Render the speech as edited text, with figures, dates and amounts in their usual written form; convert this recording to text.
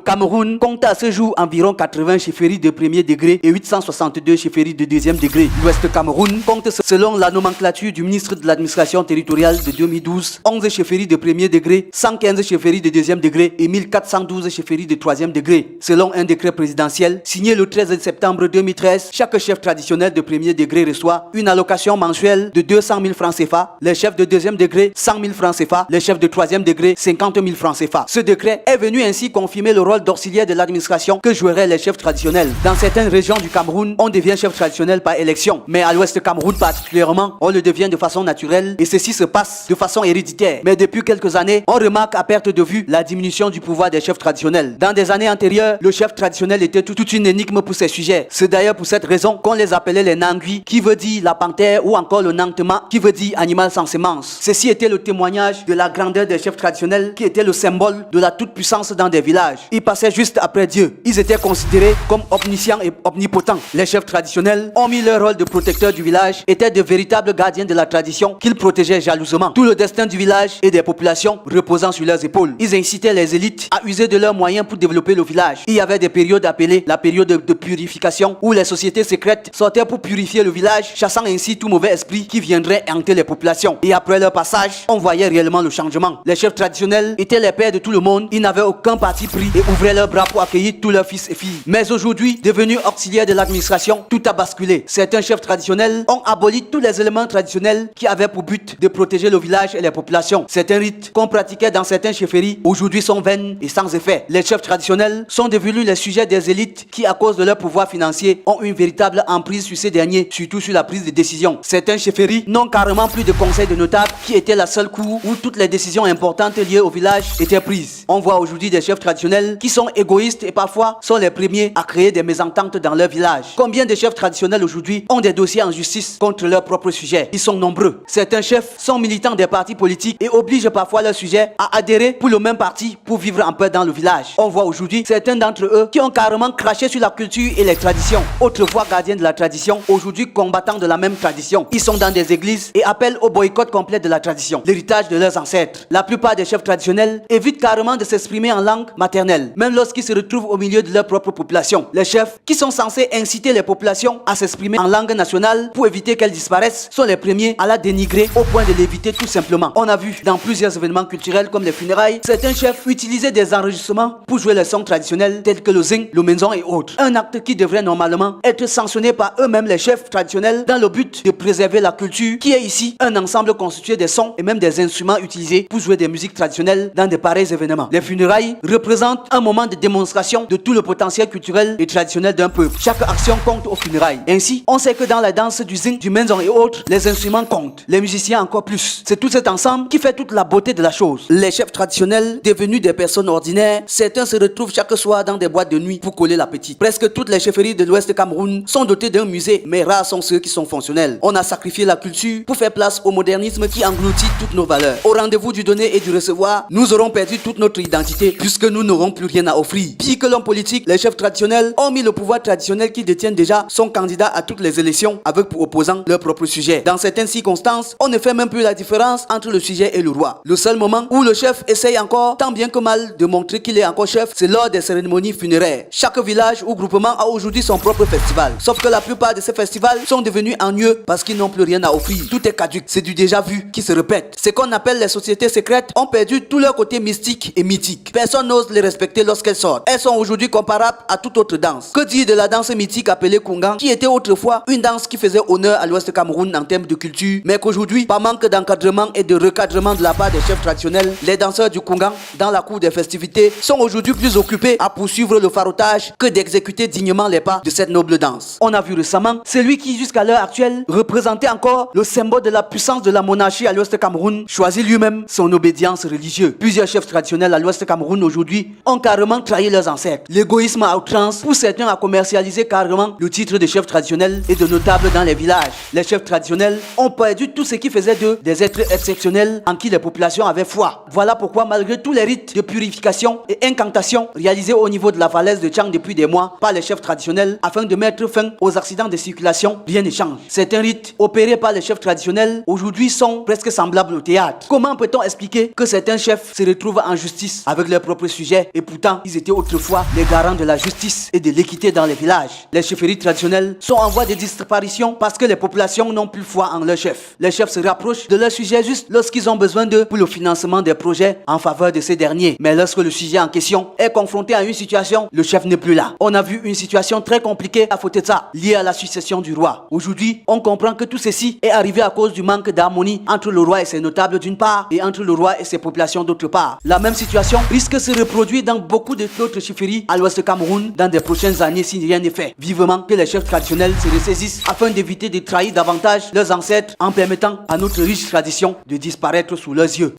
Cameroun compte à ce jour environ 80 chefferies de premier degré et 862 chefferies de deuxième degré. L'Ouest Cameroun compte, selon la nomenclature du ministre de l'administration territoriale de 2012, 11 chefferies de premier degré, 115 chefferies de deuxième degré et 1412 chefferies de troisième degré. Selon un décret présidentiel signé le 13 septembre 2013, chaque chef traditionnel de premier degré reçoit une allocation mensuelle de 200 000 francs CFA, les chefs de deuxième degré 100 000 francs CFA, les chefs de troisième degré 50 000 francs CFA. Ce décret est venu ainsi confirmer le rôle d'auxiliaire de l'administration que joueraient les chefs traditionnels. Dans certaines régions du Cameroun, on devient chef traditionnel par élection, mais à l'Ouest Cameroun particulièrement, on le devient de façon naturelle et ceci se passe de façon héréditaire. Mais depuis quelques années, on remarque à perte de vue la diminution du pouvoir des chefs traditionnels. Dans des années antérieures, le chef traditionnel était toute une énigme pour ses sujets. C'est d'ailleurs pour cette raison qu'on les appelait les Nangui, qui veut dire la panthère, ou encore le Nangtema, qui veut dire animal sans semence. Ceci était le témoignage de la grandeur des chefs traditionnels, qui était le symbole de la toute-puissance dans des villages. Ils passaient juste après Dieu. Ils étaient considérés comme omniscients et omnipotents. Les chefs traditionnels ont mis leur rôle de protecteur du village, étaient de véritables gardiens de la tradition qu'ils protégeaient jalousement. Tout le destin du village et des populations reposant sur leurs épaules. Ils incitaient les élites à user de leurs moyens pour développer le village. Il y avait des périodes appelées la période de purification où les sociétés secrètes sortaient pour purifier le village, chassant ainsi tout mauvais esprit qui viendrait hanter les populations. Et après leur passage, on voyait réellement le changement. Les chefs traditionnels étaient les pères de tout le monde, ils n'avaient aucun parti pris et ouvraient leurs bras pour accueillir tous leurs fils et filles. Mais aujourd'hui, devenus auxiliaires de l'administration, tout a basculé. Certains chefs traditionnels ont aboli tous les éléments traditionnels qui avaient pour but de protéger le village et les populations. Certains rites qu'on pratiquait dans certaines chefferies aujourd'hui sont vains et sans effet. Les chefs traditionnels sont devenus les sujets des élites qui, à cause de leur pouvoir financier, ont une véritable emprise sur ces derniers, surtout sur la prise de décision. Certaines chefferies n'ont carrément plus de conseil de notables qui était la seule cour où toutes les décisions importantes liées au village étaient prises. On voit aujourd'hui des chefs traditionnels qui sont égoïstes et parfois sont les premiers à créer des mésententes dans leur village. Combien de chefs traditionnels aujourd'hui ont des dossiers en justice contre leurs propres sujets? Ils sont nombreux. Certains chefs sont militants des partis politiques et obligent parfois leurs sujets à adhérer pour le même parti pour vivre en paix dans le village. On voit aujourd'hui certains d'entre eux qui ont carrément craché sur la culture et les traditions. Autrefois gardiens de la tradition, aujourd'hui combattants de la même tradition. Ils sont dans des églises et appellent au boycott complet de la tradition, l'héritage de leurs ancêtres. La plupart des chefs traditionnels évitent carrément de s'exprimer en langue maternelle, même lorsqu'ils se retrouvent au milieu de leur propre population. Les chefs qui sont censés inciter les populations à s'exprimer en langue nationale pour éviter qu'elles disparaissent sont les premiers à la dénigrer au point de l'éviter tout simplement. On a vu dans plusieurs événements culturels comme les funérailles, certains chefs utilisaient des enregistrements pour jouer les sons traditionnels tels que le zing, le menzon et autres. Un acte qui devrait normalement être sanctionné par eux-mêmes les chefs traditionnels dans le but de préserver la culture qui est ici un ensemble constitué des sons et même des instruments utilisés pour jouer des musiques traditionnelles dans de pareils événements. Les funérailles représentent un moment de démonstration de tout le potentiel culturel et traditionnel d'un peuple. Chaque action compte aux funérailles. Ainsi, on sait que dans la danse du zing, du menzon et autres, les instruments comptent, les musiciens encore plus. C'est tout cet ensemble qui fait toute la beauté de la chose. Les chefs traditionnels, devenus des personnes ordinaires, certains se retrouvent chaque soir dans des boîtes de nuit pour coller l'appétit. Presque toutes les chefferies de l'Ouest Cameroun sont dotées d'un musée, mais rares sont ceux qui sont fonctionnels. On a sacrifié la culture pour faire place au modernisme qui engloutit toutes nos valeurs. Au rendez-vous du donner et du recevoir, nous aurons perdu toute notre identité puisque nous n'aurons plus rien à offrir. Pire que l'homme politique, les chefs traditionnels ont mis le pouvoir traditionnel qui détiennent déjà son candidat à toutes les élections avec pour opposant leur propre sujet. Dans certaines circonstances, on ne fait même plus la différence entre le sujet et le roi. Le seul moment où le chef essaye encore tant bien que mal de montrer qu'il est encore chef, c'est lors des cérémonies funéraires. Chaque village ou groupement a aujourd'hui son propre festival. Sauf que la plupart de ces festivals sont devenus ennuyeux parce qu'ils n'ont plus rien à offrir. Tout est caduc, c'est du déjà vu qui se répète. Ce qu'on appelle les sociétés secrètes ont perdu tout leur côté mystique et mythique. Personne n'ose les respecter lorsqu'elles sortent. Elles sont aujourd'hui comparables à toute autre danse. Que dire de la danse mythique appelée Kungan, qui était autrefois une danse qui faisait honneur à l'Ouest Cameroun en termes de culture, mais qu'aujourd'hui, par manque d'encadrement et de recadrement de la part des chefs traditionnels, les danseurs du Kungan, dans la cour des festivités, sont aujourd'hui plus occupés à poursuivre le farotage que d'exécuter dignement les pas de cette noble danse. On a vu récemment celui qui, jusqu'à l'heure actuelle, représentait encore le symbole de la puissance de la monarchie à l'Ouest Cameroun, choisit lui-même son obédience religieuse. Plusieurs chefs traditionnels à l'Ouest Cameroun aujourd'hui ont carrément trahi leurs ancêtres. L'égoïsme à outrance pousse certains à commercialiser carrément le titre de chef traditionnel et de notable dans les villages. Les chefs traditionnels ont perdu tout ce qui faisait d'eux des êtres exceptionnels en qui les populations avaient foi. Voilà pourquoi, malgré tous les rites de purification et incantations réalisés au niveau de la falaise de Tchang depuis des mois par les chefs traditionnels afin de mettre fin aux accidents de circulation, rien ne change. Certains rites opérés par les chefs traditionnels aujourd'hui sont presque semblables au théâtre. Comment peut-on expliquer que certains chefs se retrouvent en justice avec leurs propres sujets et pour pourtant, ils étaient autrefois les garants de la justice et de l'équité dans les villages. Les chefferies traditionnelles sont en voie de disparition parce que les populations n'ont plus foi en leurs chefs. Les chefs se rapprochent de leurs sujets juste lorsqu'ils ont besoin d'eux pour le financement des projets en faveur de ces derniers. Mais lorsque le sujet en question est confronté à une situation, le chef n'est plus là. On a vu une situation très compliquée à Fotetsa, liée à la succession du roi. Aujourd'hui, on comprend que tout ceci est arrivé à cause du manque d'harmonie entre le roi et ses notables d'une part et entre le roi et ses populations d'autre part. La même situation risque de se reproduire dans beaucoup d'autres chefferies à l'ouest du Cameroun dans des prochaines années si rien n'est fait. Vivement que les chefs traditionnels se ressaisissent afin d'éviter de trahir davantage leurs ancêtres en permettant à notre riche tradition de disparaître sous leurs yeux.